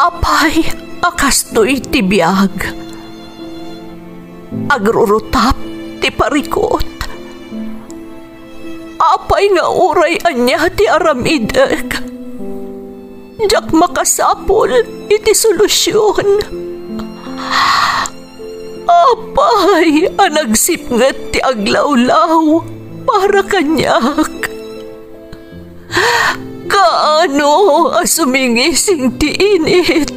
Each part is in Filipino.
Apay, akastoy ti biyag. Agrurutap ti parikot. Apay nga uray anya ti aramidek. Jak makasapol iti solusyon. Apay, anagsipnget ti aglawlaw para kanyak. Kaano asumingising ti init.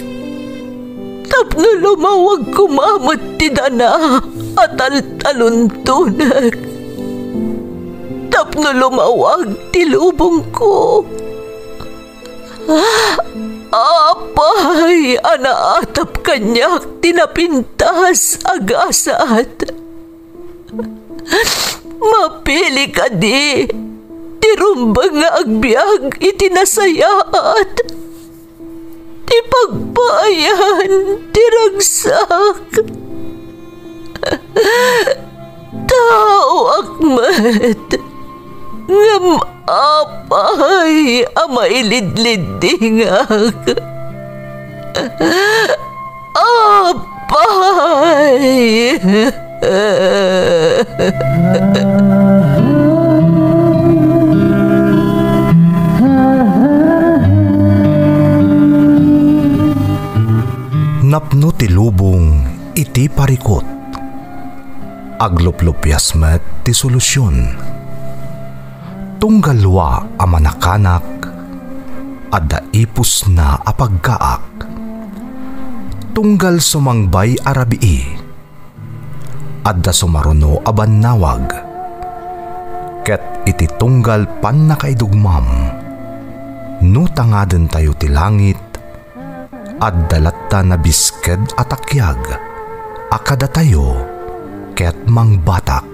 Tapno lumawag kumamot ti dana at taluntunak. Tapno lumawag ti lubong ko. Apay, anaatap kanyak tinapintas agasat. Mapili ka di, tirumbang nga agbyag itinasayaat. Ti pagpayan, tiragsak. Tao akmat, ngam apay, amailidlidingak. Apay. Napno ti lubong iti parikot. Agluplupyas met ti solusyon. Tunggalwa a manakanak adda ipus na apagkaak. Tunggal sumangbay arabii adda sumaruno a bannawag. Ket iti tunggal pan nakaidugmam no tangaden tayo ti langit adda latta na bisked atakyag akada tayo ket mangbatak.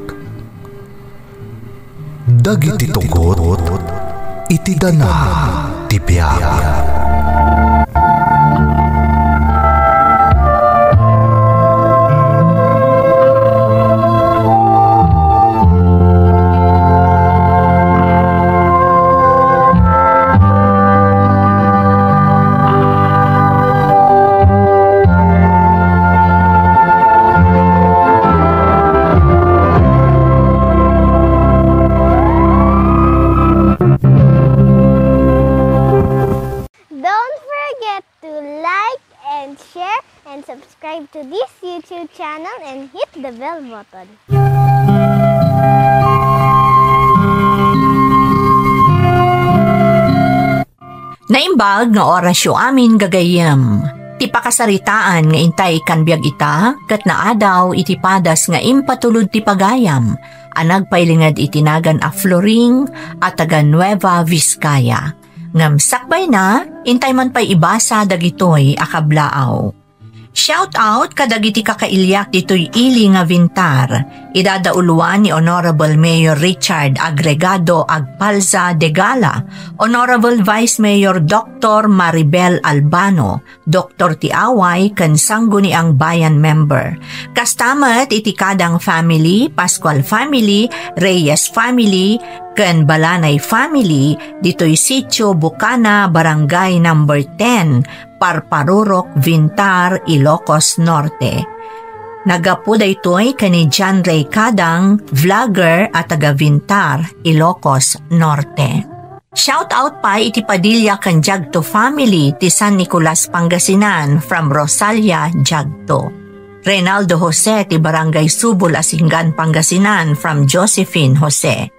Dagiti tugot iti dana ti biag. Subscribe to this YouTube channel and hit the bell button. Naimbag nga orasyo amin gagayem. Ti pakasaritaan nga intay kanbiag ita, kat naadaw iti padas nga impatulod ti pagayam, anag pailingad itinagan a Floring at taga Nueva Vizcaya. Ngam sakbay na, intay man pa'y ibasa dagitoy akablaaw. Shout out kadagiti kakailyak ditoy ili nga Vintar. Idadauluan ni Honorable Mayor Richard Agregado Agpalza de Gala, Honorable Vice Mayor Dr. Maribel Albano, Dr. Tiaway ken Sangguniang Bayan Member. Kastamat iti kadang family, Pascual family, Reyes family, ken Balanay family, ditoy Sitio Bukana, Barangay number 10, Parparurok, Vintar, Ilocos Norte. Nagapuda ito'y kani John Ray Kadang, vlogger at taga Vintar, Ilocos Norte. Shout out pa iti Padilla kan Jagto family ti San Nicolas Pangasinan from Rosalia, Jagto. Reynaldo Jose ti Barangay Subol, Asingan, Pangasinan from Josephine Jose.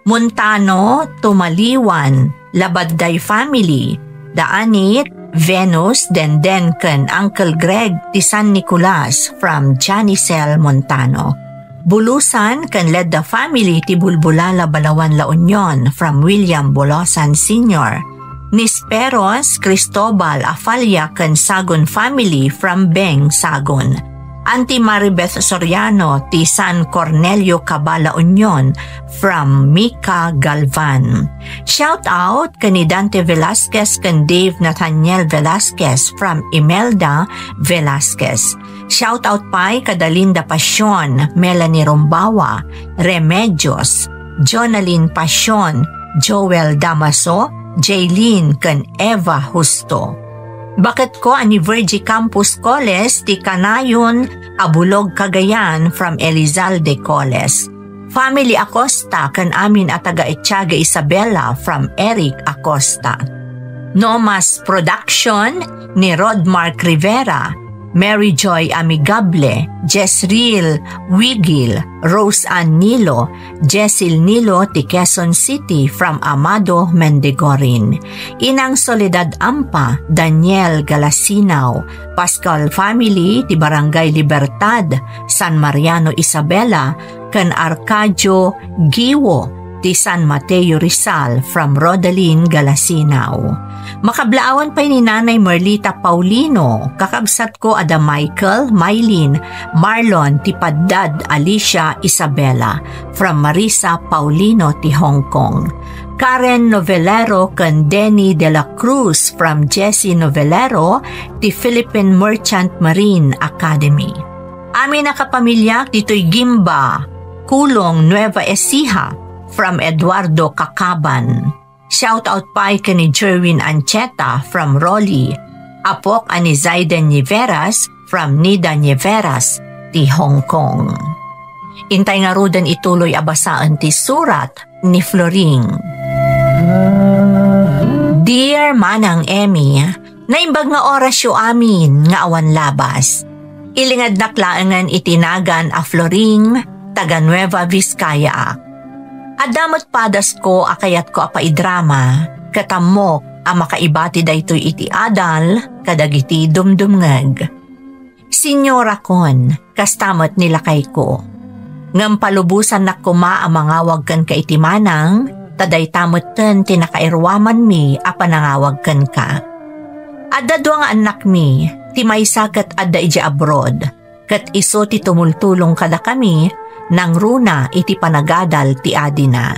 Montano, Tumaliwan, Labadday family, Daanit, Venus, Denden ken Uncle Greg ti San Nicolas from Janicel, Montano. Bulusan ken Ledda family ti Bulbulala, Balawan, La Union from William Bolosan Sr. Nisperos, Cristobal, Afalia ken Sagon family from Beng, Sagon. Auntie Maribeth Soriano ti San Cornelio, Cabala Union from Mika Galvan. Shout out kani Dante Velasquez ken Dave Nathaniel Velasquez from Imelda Velasquez. Shout out pa kadalinda Pasyon, Melanie Rombawa, Remedios, Jonaline Pasyon, Joel Damaso, Jaylene ken Eva Justo. Bakit ko ani Virgie Campus Coles ti Kanayon, Abulog, Cagayan from Elizalde Coles. Family Acosta kan amin at taga Etiaga Isabela from Eric Acosta. Nomas Production ni Rodmark Rivera, Mary Joy Amigable, Jessril Wigil, Rose Ann Nilo, Jessil Nilo ti Quezon City from Amado Mendigorin, Inang Soledad Ampa, Daniel Galasinaw, Pascal Family ti Barangay Libertad, San Mariano Isabela, kan Arcadio Giwo ti San Mateo Rizal from Rodaline Galasinaw. Makablaawan pa ni Nanay Merlita Paulino, kakabsat ko ada Michael, Mylene, Marlon, ti Paddad, Alicia, Isabela, from Marisa Paulino ti Hong Kong. Karen Novelero kan Denny de la Cruz from Jessie Novelero ti Philippine Merchant Marine Academy. Amin na kapamilya tito'y Gimba, Kulong, Nueva Ecija from Eduardo Cacaban. Shout out pa kay ni Jerwin Ancheta from Raleigh. Apok ani Zaiden Nieveras from Nida Nieveras ti Hong Kong. Intay nga rudan ituloy abasaan ti surat ni Floring. Dear Manang Emmy, naimbag nga orasyo amin nga awan labas. Ilingad naklaangan itinagan a Floring taga Nueva Vizcaya. Adamot padas ko akayat ko apaidrama, katamok ang makaibati daytoy iti adal, kadagiti dumdumngag. Senyora kon, kastamot nila kay ko. Ngam palubusan na kuma ang mangawag kan ka iti manang, taday tamot ten tinakairwaman mi a panangawag kan ka. Adda duang anak mi, ti may sakat adda iti abroad, kat iso ti tumultulong kada kami, nang runa iti panagadal ti adina.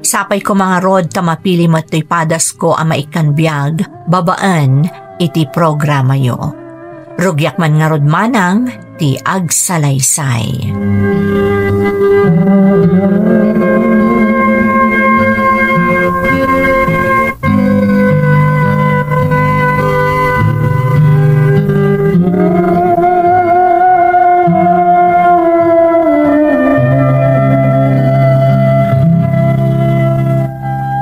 Sapay ko mga rod tamapili mato'y padas ko ang maikanbiag, babaan iti programa yo. Rugyak man nga rod manang ti agsalaysay.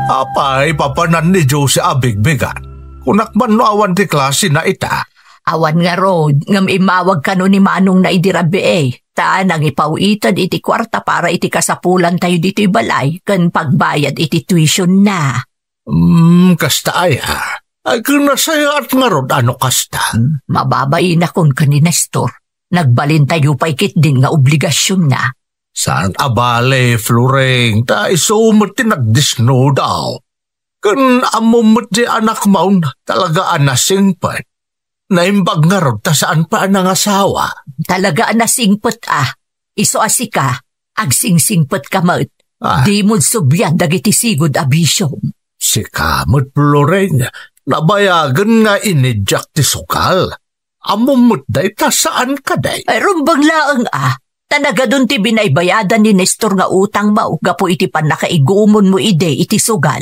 Apay, papanan ni Jose abigbigan. Kunakman no awan ti klase na ita. Awan nga rod, ngam imawag ka no ni Manong na idirabi Ta nang ipawitan iti kwarta para iti kasapulan tayo dito balay, kan pagbayad iti tuition na. Kasta ay ha. Ay kung nasaya at nga rod ano kasta. Mababay na kung ni Nestor. Nagbalin tayo pa ikit din nga obligasyon na. Saan abale, Floreng, ta isumot ti nagdisno daw. Kan amumot di anak maun, talaga anasingpat. Naimbag nga rod, ta saan pa ang asawa? Talaga anasingpat Iso asika, agsingsingpat ka maut. Di mo subyan dagiti sigod abisyong. Si kamot, Floreng, nabayagan nga inidyak ti sukal. Amumot day, ta saan ka day? Ay rumbang laang Tanaga dun ti binaybayadan ni Nestor nga utang ba uga po iti pan nakaigumon mo ide iti sugal.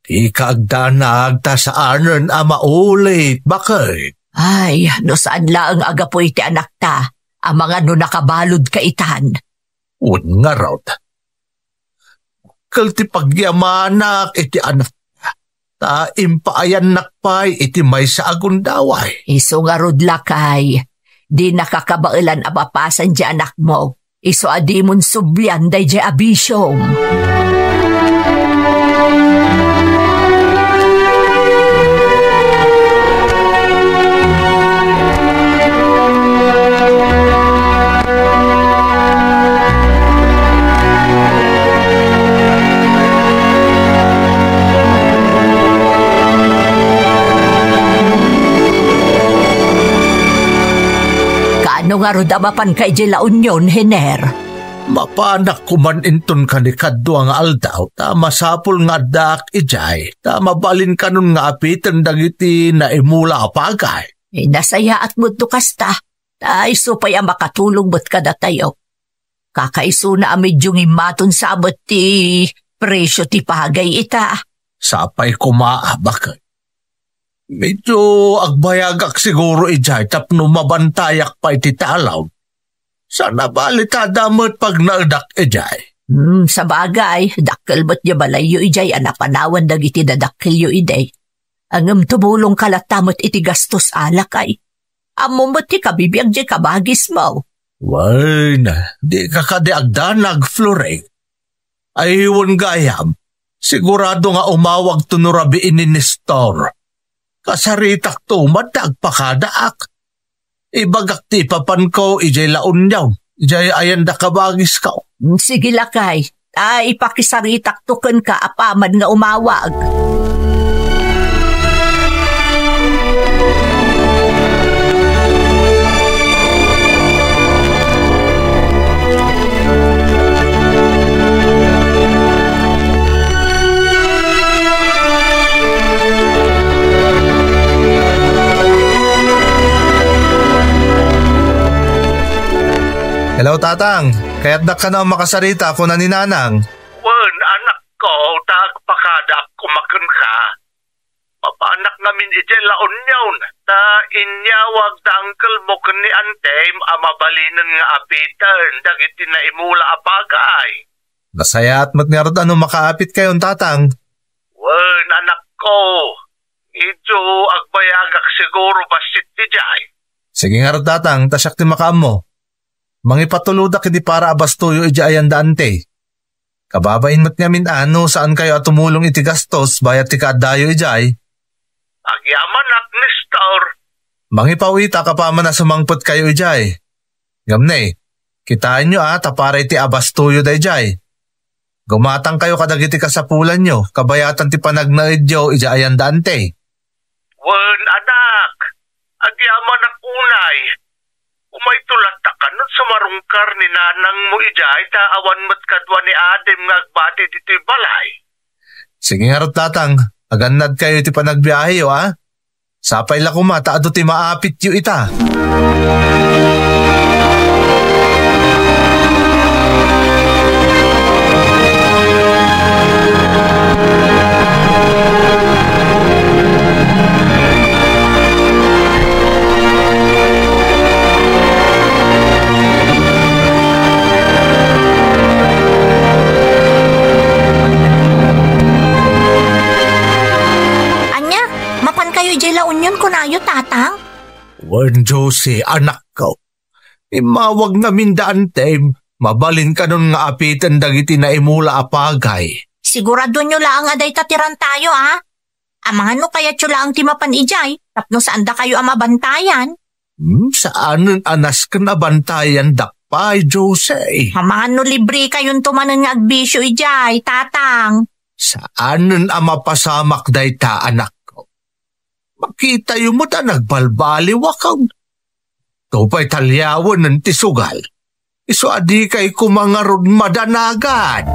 Ikagdanag ta saanan maulit, bakit? Ay, no saan laang aga po iti anak ta, ang mga no nakabalod ka itan. Un nga raw. Kalti pagyamanak iti anak ta impaayan nakpay iti may sa agundaway. Iso nga rod lakay. Di nakakabailan abapasan di anak mo. Iso adi mon subyan day di abisyong. Ano nga rod amapan kay di La Union, Hener? Mapanak kuman inton kanikadwa nga aldaw, ta masapul nga dak ijay, ta mabalin kanon nga apitan dagiti na imula apagay. Nasaya at muto kasta, ta iso pa yung makatulong mo't kada tayo. Kakaiso na amidyong imaton sa abot ti presyo ti pagay ita. Sapay kumaabak. Medyo agbayagak siguro ijay tapno mabantayak pa iti talaw. Sana balita damot pag naadak ijay. Sa bagay, dakkel ba't ya balayo ijay anapanawan dagiti dadakkel yo iday. Angam tumulong kalatamot iti gastos alak ay. Amo mo't ti kabibiyag di kabagis mo. Why na, di ka kadiagdanag, Floreng. Aywan gayam, sigurado nga umawag tunurabiin ni Nestor. Kasaritak to matagpakadaak. Ibagak ti papan ko, ijay laon yaw. Ijay ayan da kabagis ka. Sige lakay, ipakisaritak tuken ka apaman nga umawag. Hello, Tatang. Kaya't na ka na makasarita ako na ni Nanang. Wan, anak ko, tagpakadak kumakun ka. Papanak namin ijay laon yawn. Ta inyawag da uncle mo kun ni Antem amabalinan nga apitan. Dagiti na imula apagay. Nasaya at matngarod ano makaapit kayon, Tatang. Wan, anak ko. Medyo agbayagak siguro basit ijay. Sige nga, Tatang. Tasyak ti makaam mo. Mangipatuludak hindi para abastuyo iti ayan daante. Kababain mo't ngamin ano saan kayo at tumulong iti gastos bayat ti kaadayo ijay. Agyaman at Nestor. Mangipawita ka pa man na sumangpot kayo ijay. Gamne, kitain nyo tapara iti abastuyo da ijay. Gumatang kayo kadagiti kasapulan nyo, kabayatan ti panagnaid yo ija ayan daante. Wan anak, agyaman ak unay. Umay tulat ta kanot sumarungkar ni nanang mo ijay ta awan mo't kadwa ni Adem nga agbati dito balay. Sige nga ro, Tatang, agannad kayo iti panagbiyahe yo Sapay la kumata ado ti maapit yo ita. Tatang? Wan, Josie, anak ko. Imawag namin daan time. Mabalin ka nun nga apitan dagiti na imula apagay. Sigurado nyo lang aday tatiran tayo, Amangan no kaya tyo lang timapan ijay. Tapno saan da kayo amabantayan? Saan anas ka na bantayan dakpay, Josie? Amangan no libre kayong tumanan nga agbisyo ijay, Tatang. Saan amapasamak day ta, anak? Makita yung mo ta nagbalbali wakaw. Tupay talyawan ng tisugal. Iso adi kay kumangarod madanagan.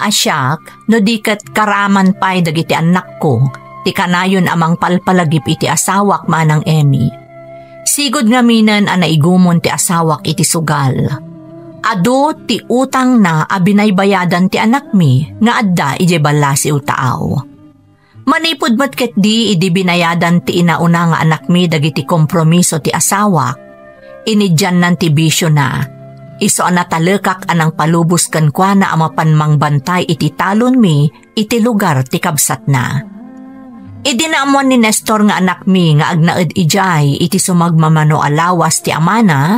Asyak, no diket karaman pa'y dagiti anak ko, ti kanayon amang palpalagip iti asawak manang Emmy. Sigod nga minan naigumon ti asawak iti sugal. Ado ti utang na abinaybayadan ti anak mi, nga adda ije bala si utaaw. Manipod mat ket di idi binayadan ti inauna nga anak mi dagiti kompromiso ti asawak, inidyan nan ti bisyo na. Iso natalekak anang palubos kan kwa na amapanmang bantay iti talon mi iti lugar ti kabsat na. Idinaamon ni Nestor nga anak mi nga agnaed ijay iti sumagmamano alawas ti amana,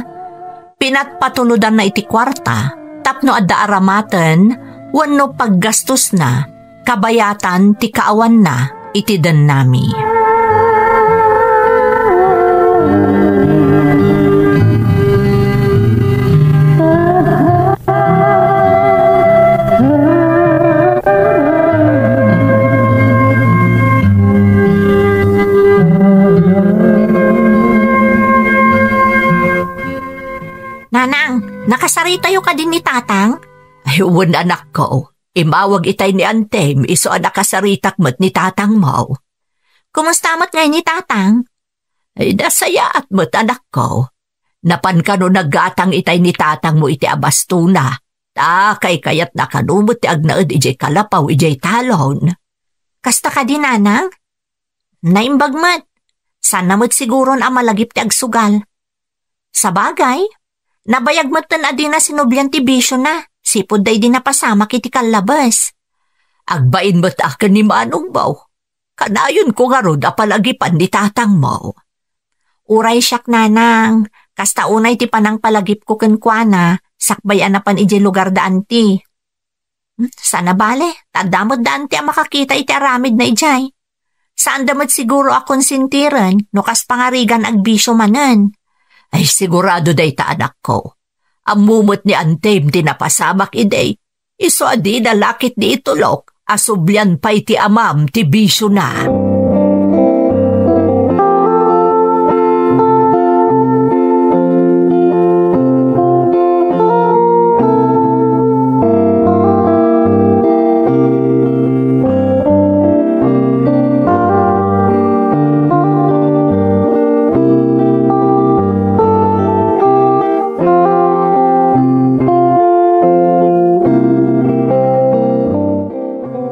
pinatpatuludan na iti kwarta, tapno adda aramaten, wenno paggastos na, kabayatan ti kaawan na iti den nami. Nanang, nakasari tayo ka din ni tatang? Ay, uwan anak ko. Imawag itay ni Antem, iso nakasaritak mat ni tatang mo. Kumusta mat ngayon ni tatang? Ay, nasaya at mat anak ko. Napan ka no naggatang itay ni tatang mo iti abastuna. Kay kayat nakanumot ti agnaed ijay kalapaw ijay talon. Kasta ka din, nanang? Naimbag mat. Sana mo't siguro na malagip ti agsugal. Sa bagay, nabayag mat na di na sinubyan ti bisyo na. Sipod day din napasama kiti kalabas. Agbain mo't akin ni manong baw. Kanayon ko nga rod apalagipan ni tatang mo. Uray siyak, nanang. Kasta unay ti panang palagip ko kenkwana. Sakbayan na pan ije lugar daan ti. Sana bale, tadamod daan ti ang makakita iti aramid na ijay. Saan damod siguro akong sintiran, no kas pangarigan agbisyo manan. Ay sigurado day ta anak ko. Ang mumot ni Antem di napasamak iday. Iso adi na lakit di itulok, asubyan pa iti amam ti bisyo na.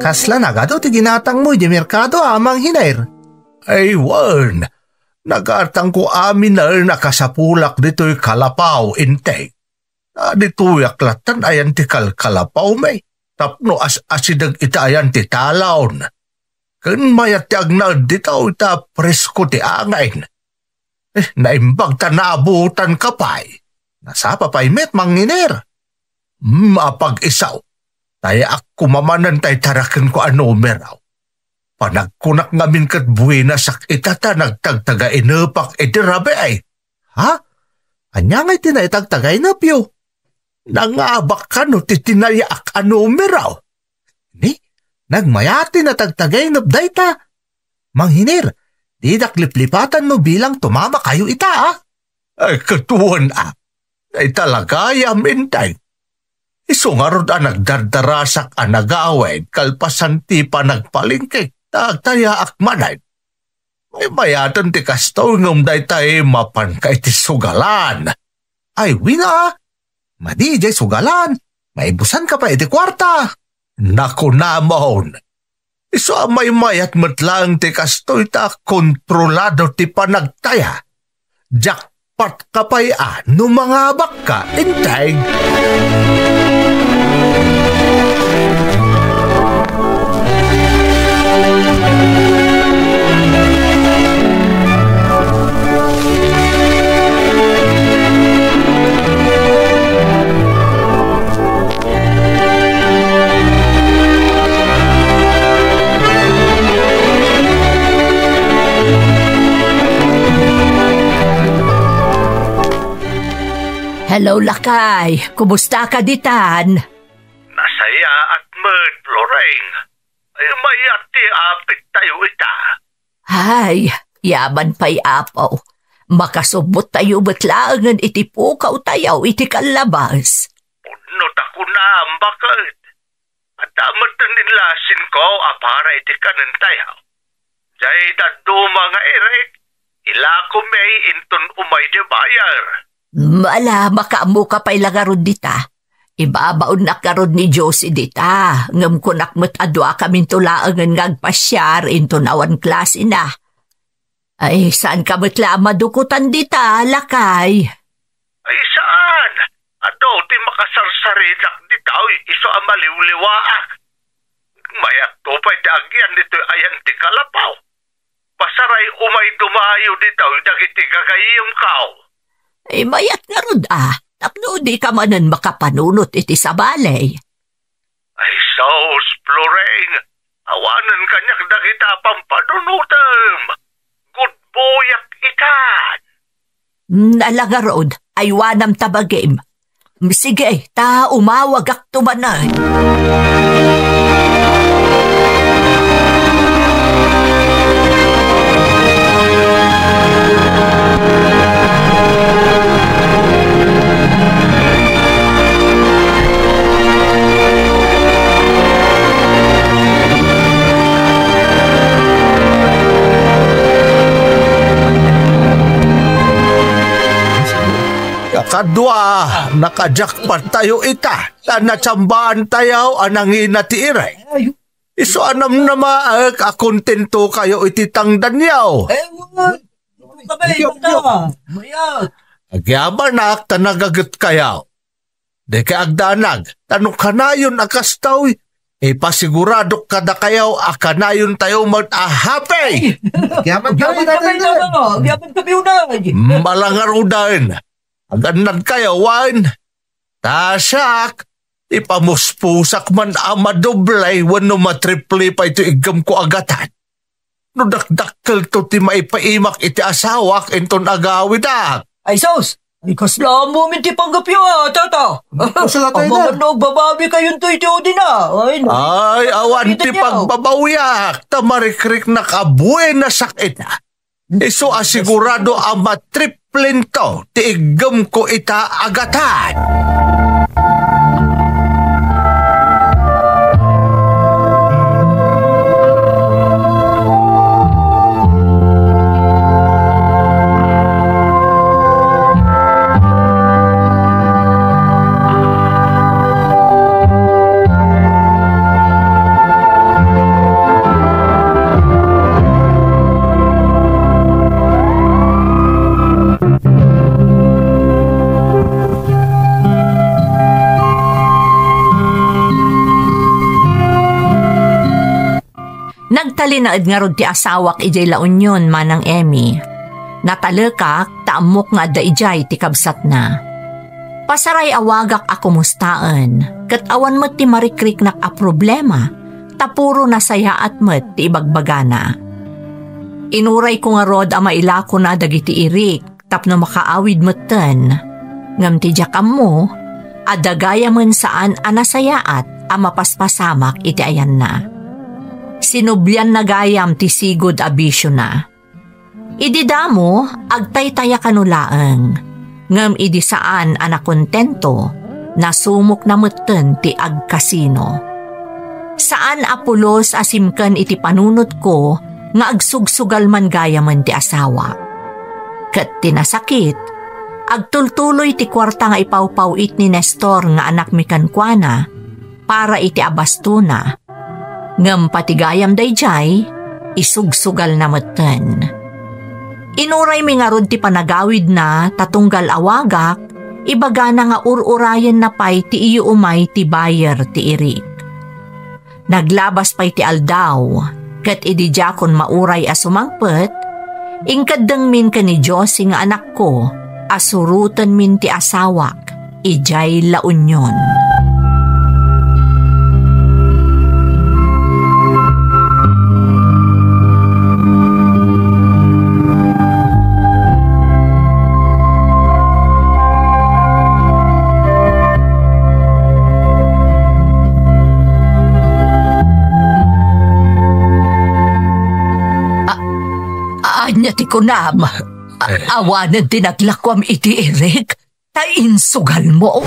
Kasla na gado ti ginatang mo di merkado amang hinair. Ay, wan. Nagatang ko amin na nakasapulak dito'y kalapaw, intay. Dito'y aklatan ayan ti kalapaw may. Tapno asidag ita ayan ti talaon. Kan mayat ti agnaad ditaw ita presko ti angain. Naimbag ta naabutan kapay. Nasapa pa'y met manginer. Mapag-isaw. Taya ako mamanan tay tarakan ko ano meraw. Panagkunak ngamin kat buwina sak itata nagtagtaga inepak edirabe ay. Ha? Anya ngay tinaytagtaga inapyo? Nangabak ka no titinayak ano meraw. Ni? Nagmayati na tagtaga inapday ta. Manghinir, di dakliplipatan mo bilang tumama kayo ita Ay katuan Ay talaga yamintay. Isungarod nagdardarasak nagawid kalpasan ti pa nagpalingkik tagtaya akmanay. May mayatan ti kastaw ngum day tayo mapan ka iti sugalan. Ay wina, madijay sugalan, maibusan ka pa iti kwarta. Naku namon. Iso may mayat matlang ti kastaw ita kontrolado ti panagtaya. Jackpot ka pa no mga baka intay. Hello, Lakay. Kumusta ka ditan? Nasaya at merd, Floreng. Ay mayat ti apit tayo ita. Ay, yaman pa'y apaw. Makasubot tayo batlaangan iti pukaw tayaw iti kalabas. Punot ako na ang bakit. At damat na nilasin ko para iti kanan tayaw. Jay daddo mga erek. Ila ko may inton umay di bayar. Mala, makaamu ka pa'y lagarod dita. Ibabaon na karod ni Josie dita. Ngam ko nakmat adwa kaming tulaangan ngagpasyar into nawan klase na. Ay, saan ka matla madukutan dita, Lakay? Ay, saan? Ado, ti makasarsaridak dita, iso ang maliwliwaak. Mayat to pa'y dagyan dito ayan ti kalapaw. Pasaray umay dumayo dito, dagiti gagayong kao. Ay, mayat nga rod Tapno di ka manan makapanunot iti sa balay. Ay, sos, Floreng. Awanan kanyak dagita pampanunutem. Good boyak ikan. Nalagarod, ay wanam tabagim. Sige, ta umawag ak tumanan. Kadwa, nakajakpat tayo ita. Natsambahan tayo anangin na ti Irek. Iso anam na maag akontento kayo ititang danyaw. Agyabanak tanagagat kayaw. De ka agdanag, tanong kanayon akastaw. Pasigurado kada kayaw akanayon tayo mag-ahape. Gaman kami unay. Malangarudan. Aganad kayo, wan. Tasak. Ipamuspusak man amadoblay wano matriple pa ito igam ko agatan. No dakdakkel to ti maipaimak iti asawak enton agawid ak. Ay sos, ay kasla mo minti panggapyo tata. Ang mga nagbabawi kayong to din Ay, awan ti pagbabawiyak. Tamarikrik na kabuhay na sakit na. Iso asigurado ang matriple to ti igam ko ita agatan. Nagtalinaad nga rod ti asawak ijay launyon manang Emmy. Natalekak taamok nga da ijay ti kabsat na. Pasaray awagak ako mustaan, kat awan met ti marikrik nak a problema, tapuro nasaya at met ti ibagbagana. Inuray ko nga rod a mailako na dagiti irik, tapno makaawid metten. Ngam ti jakam mo, adagaya men saan a nasayaat a mapaspasamak iti ayan na. Sinublian na gayam ti sigod abisyo na. Ididamo, agtaytaya kanulaang, ngam idi saan anakontento, nasumok na mutten ti agkasino. Saan apulos asimken iti panunot ko, nga agsugsugal man gayaman ti asawa. Kat tinasakit, agtultuloy ti kwarta nga ipawpawit ni Nestor nga anak mi kankwana, para iti abastuna. Ngam patigayam dayjay, isugsugal na matan. Inuray mi nga rod ti panagawid na tatunggal awagak, ibaga na nga ururayan na pay ti iyo umay ti bayer ti irik. Naglabas pay ti aldaw, kat idijakon mauray asumangpet, ingkadang min ka ni Josie nga anak ko, asurutan min ti asawak, ijay launyon. Anya ti kunam, awanan tinaglakwam iti Eric, tainsugal mo.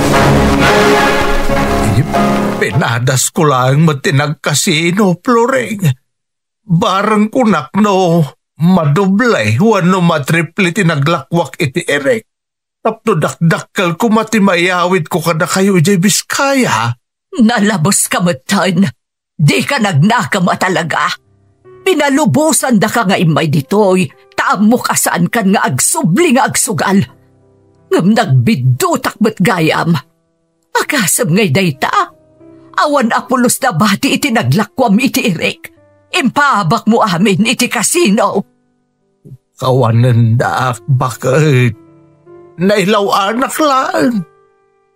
Pinadas ko lang matinagkasino, Floreng. Barang kunak no, madoblay, wano matriple tinaglakwak iti Eric. Tapno dakdakkel ko matimayawid ko kada kayo ijay Biskaya. Nalabos ka matan, di ka nagnakam talaga. Pinalubusan da ka nga imay ditoy, taam mo kasaan kan nga agsubli nga agsugal. Ngam nagbidutak met gayam. Agasam ngay dayta, awan apulos na bati iti naglakwam iti Eric. Impabak mo amin iti kasino. Kawanan da bakit? Nailaw anak lang.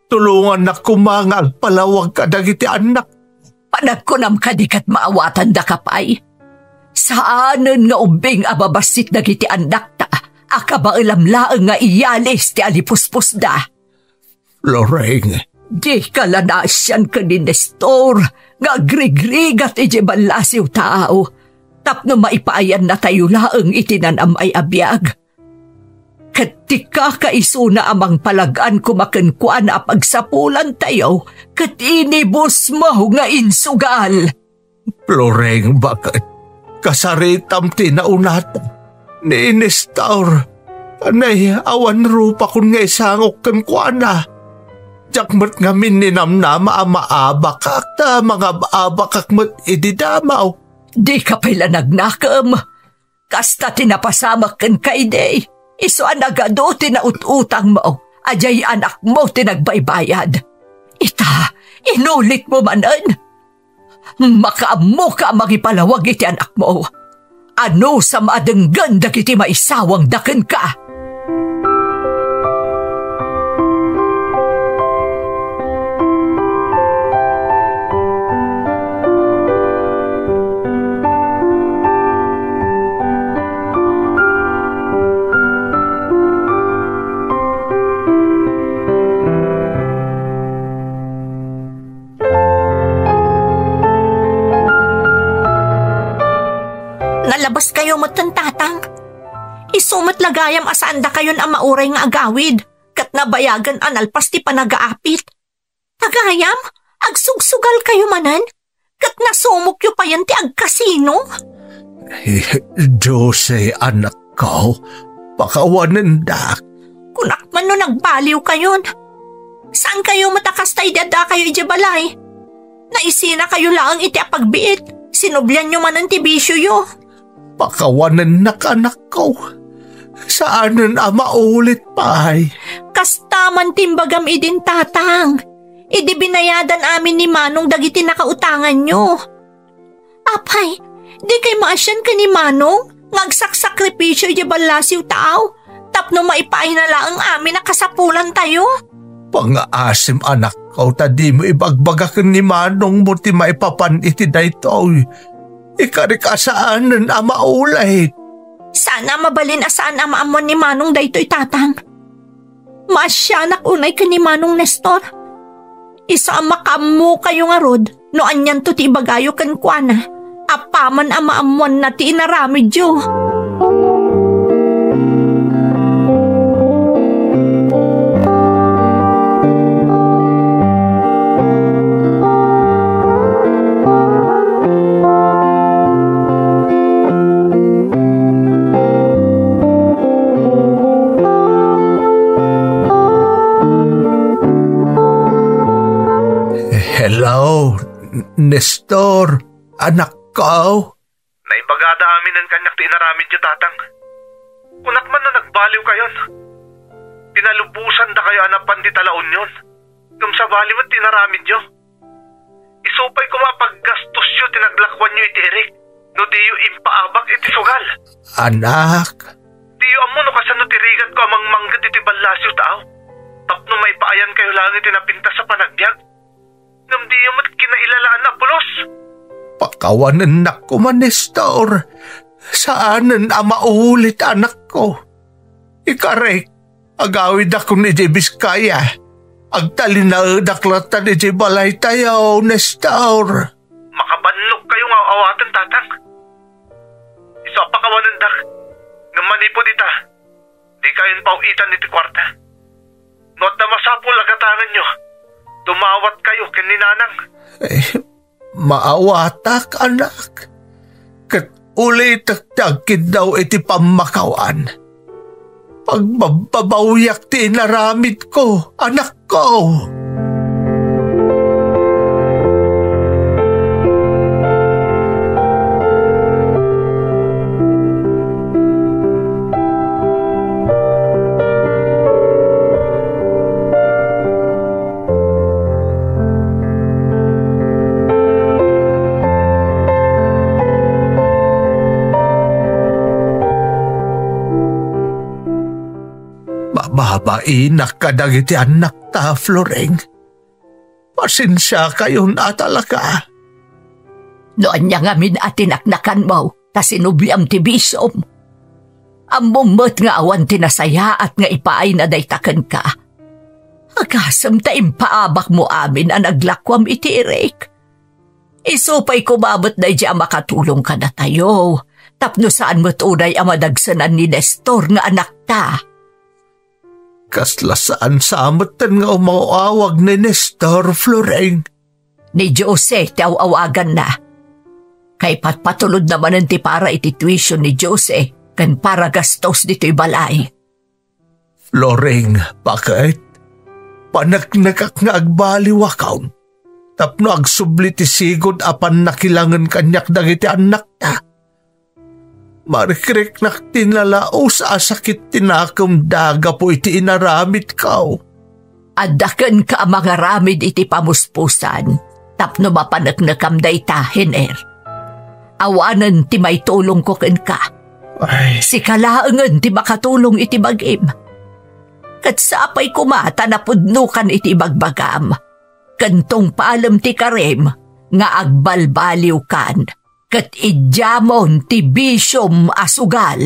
Tulungan na kumangag palawag ka dagiti anak. Panagkunam ka di kat maawatan da kapay. Saanen nga ubing ababasit dagiti anak ta, akabailamlaang nga iyalis ti alipuspos da. Loreng. Di kalanasyan ka ni Nestor, nga agrigrigat iti balasiw tao, tapno maipaayan na tayo laang itinanam ay abiyag. Katika kaisuna amang palagaan kumakenkuan a pagsapulan tayo, kat inibos mo nga insugal. Loreng, bakit? Kasaritam tinaunat ni Nestor. Anay, awan rupa kun nga isangok kan kuana. Jakmat nga mininam na maabak akta mga abak akmat ididamaw. Di ka pala nagnakam. Kasta tinapasamak kan kayday. Iso anagado tinaututang mo. Ajay anak mo tinagbaybayad. Ita, inulit mo manan. Makaamo ka magipalawag iti anak mo. Ano sa maadenggan dagiti maisawang daken ka? Nalabas kayo mo't tatang. Isumat lagayam asanda kayon ang mauray nga agawid. Kat nabayagan analpas ti panagaapit. Tagayam, agsugsugal kayo manan. Kat nasumok yu pa yan ti agkasino. Jose, anak ko, pakawanan dak. Kunak man no nagbaliw kayon. Saan kayo matakastay dada kayo ijabalay? Naisina kayo lang iti apagbiit. Sinublyan nyo man ang tibisyo yu. Pakawanan na anak ko. Saanan maulit pa ay? Kastaman timbagam idin tatang. Idi binayadan amin ni Manong dagiti nakautangan nyo. Apay, di kay maasyan ka ni Manong? Ngagsak-sakripisyo di balasiw tao. Tapno maipaay na lang amin na kasapulan tayo. Pangaasim anak ko, tadi mo ibagbagakan ni Manong mo ti maipapan iti daytoy. Ikarikasaanan maulay. Sana mabalin asaan amaamon ni Manong daytoy tatang. Maasyanak unay ka ni Manong Nestor. Isa ang makamu kayo nga rod, no anyan to ti ibagayo kan kuana. Apaman amaamuan na ti inaramid yo. Hello, Nestor, anak ko. Naibagada amin ang kanyak ti inaramid niyo, tatang. Kunak man na nagbaliw kayon. Pinalubusan da kayo anapan di talaon yon. Kung sa baliw at tinaramid niyo. Isupay ko mapaggastos yun, tinaglakwan niyo iti Eric. No di yu impaabak iti sugal. Anak. Di yu amo no kasano tirigat ko amang manggad iti balasyo tao. Tapno may paayan kayo lang iti napinta sa panagbiag. Ngam di yu mat kinailalaan na pulos. Pakawanan na ko man, Nestor. Saanan maulit anak ko? Ikarek, agawid ako ni J. Biskaya. Agtalinaad aklatan ni J. Balay tayo, Nestor. Makabanlog kayo nga awatan, tatang. Isa pakawanan dak. Ngamanipo dita. Di kayon pauitan iti kwarta. Not na masapul agatangan nyo. Tumawat kayo kininanang. Maawatak, anak. Kat ulit tagkid daw iti pamakawan. Pagbabawyak ti naramid ko, anak ko. Babain na kadagiti anak ta, Floreng. Pasensya kayo na talaga. Noon niya ngamin atinaknakan mo, ta sinubiam ti bisom. Ang mumot nga awan tinasaya at nga ipaay na daytakan ka. Agasam ta impaabak mo amin ang naglakwam iti Eric. Isupay kumabot na diya makatulong ka na tayo. Tapno saan mo't unay ang madagsanan ni Nestor nga anak ta. Kaslasaan sa amatan nga umawawag ni Nestor, Floreng. Ni Jose tiaw-awagan na. Kay patpatulod naman ti para iti tuition ni Jose kan para gastos dito'y balay. Floreng, bakit? Panagnagak nga agbaliwa kaon. Tapno agsubli ti sigod apan nakilangan kanyak dagiti anak ta. Marikrek nak tinalaos asakit tinakam daga po iti inaramid kao. Adakan ka mga ramid iti pamuspusan, tapno mapanagnakam da itahin Awanan ti may tulong ko ken ka. Ay. Si kalaangan ti makatulong iti bagim. Kat sapay kumata na pudnukan iti bagbagam. Kantong paalam ti karem nga agbalbaliw kan. Kat idyamon ti bisyom asugal.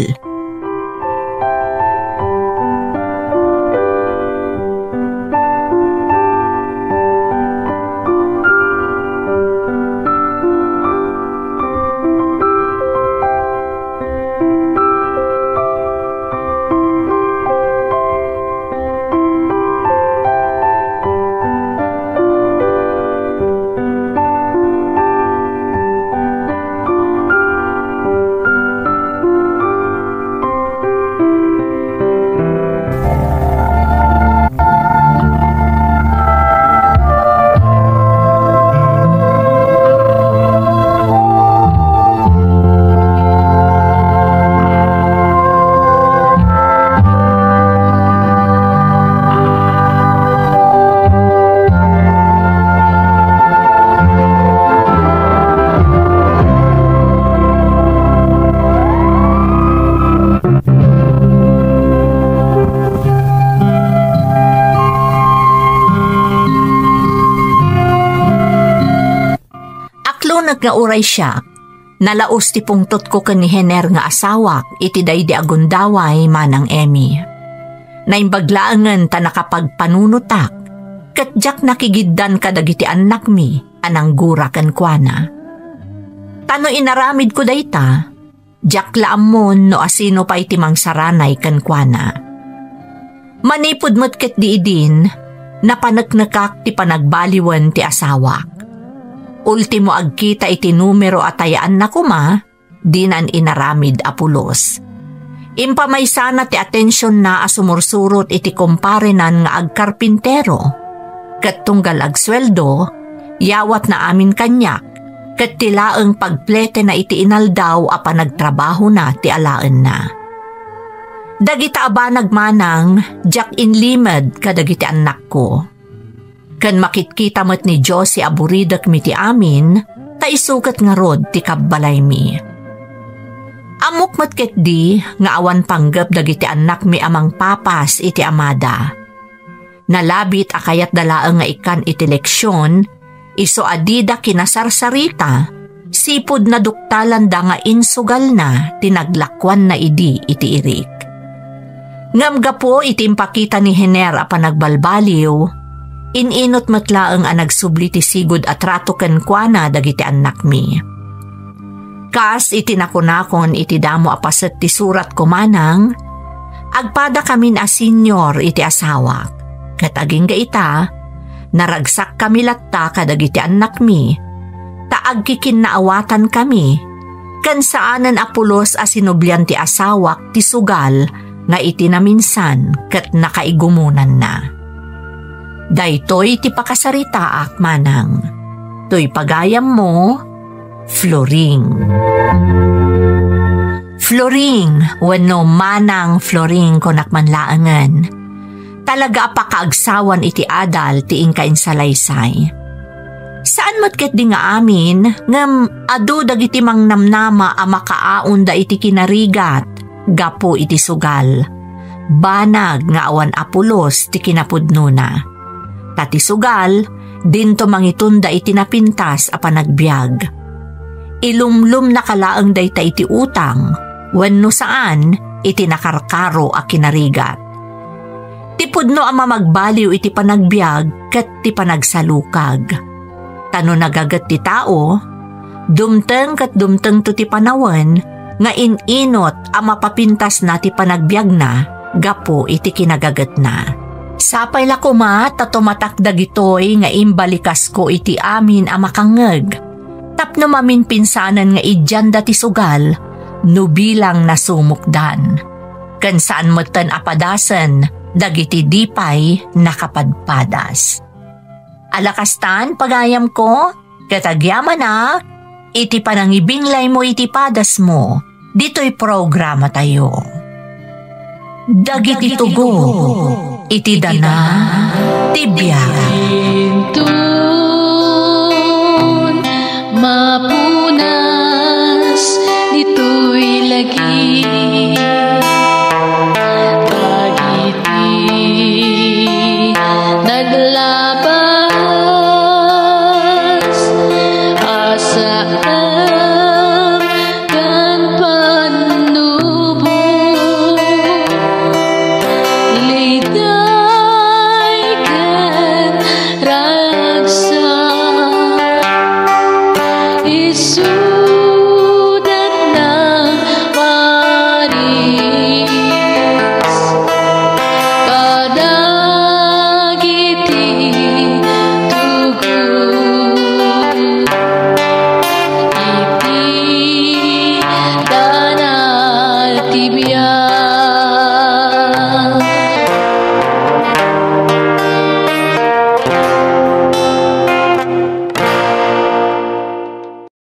Nga uray siya, nalaos ti pungtot ko ken ni Hener nga asawak iti daydi agundaway manang Emmy. Naimbaglaangan ta nakapagpanunutak, ket jak nakigiddan kadagiti anak mi anang gura ken kuana. Tano inaramid ko dayta, jak laamon no asino pa iti mangsaranay ken kuana. Manipud met ket diidin, napaneknekak ti panagbaliwen ti asawak. Ultimo agkita iti numero atayaan na kuma, dinan inaramid apulos. Impamaysana ti atensyon na asumursurot iti kumparenan nga agkarpintero. Kat tunggal agsweldo, yawat na amin kanyak, kat tilaang pagplete na iti inaldaw apa nagtrabaho na ti alaan na. Dagita aba nagmanang, jak inlimad kadagiti anak ko. Kan makitkita met ni Josie aburidak mi ti amin, ta isukat nga rod ti kabbalay mi. Amok met ket di, nga awan panggap dagiti anak mi amang papas iti amada. Nalabit akayat dalaang nga ikan iti leksyon, iso adida kinasarsarita, sipod na duktalan da nga insugal na, tinaglakwan na idi iti irik. Ngamga po iti impakita ni Hener apan nagbalbaliw, ininot matlaang ang nagsubli ti sigud at rato ken kuana dagiti anak mi. Kas iti nakunakon iti damo apaset ti surat ko manang, agpada kamin a senior iti asawak. Ket aging gaita, naragsak kami latta kadagiti anak mi, taag kikinnaawatan kami, kan saanan apulos a sinublian ti asawak ti sugal nga iti naminsan ket nakaigumunan na. Daytoy ti pakasaritaak manang. Toy pagayam mo, Floring. Floring, wenno manang Floring konak manlaangan. Talaga pakaagsawan iti adal ti ingkain salaysay. Saan matket di nga amin, ngam adu dagiti mangnamnama a makaaon da iti kinarigat, gapo iti sugal. Banag nga awan apulos ti kinapudno na. Tati sugal, dinto mangitunda iti napintas a panagbiag. Ilumlum na kalaang dayta iti utang, wenno saan iti nakarkaro a kinarigat. Tipudno ang mamagbaliw iti panagbiag ket ti panagsalukag. Tano nagagat ti tao, dumteng ket dumteng to ti panawen, nga ininot ang mapapintas na ti panagbiag na, gapo iti kinagagat na. Sapay la kuma tatumatak dagitoy nga imbalikas ko iti amin a makangeg. Tapno mamin pinsanan nga idyanda ti sugal, no bilang nasumukdan. Kan saan moten apadasen, dagiti dipay nakapadpadas. Alakastan pagayam ko, katagyaman iti panangibinglay mo iti padas mo, dito'y programa tayo. Dagiti tugo, iti dana, tibiyag.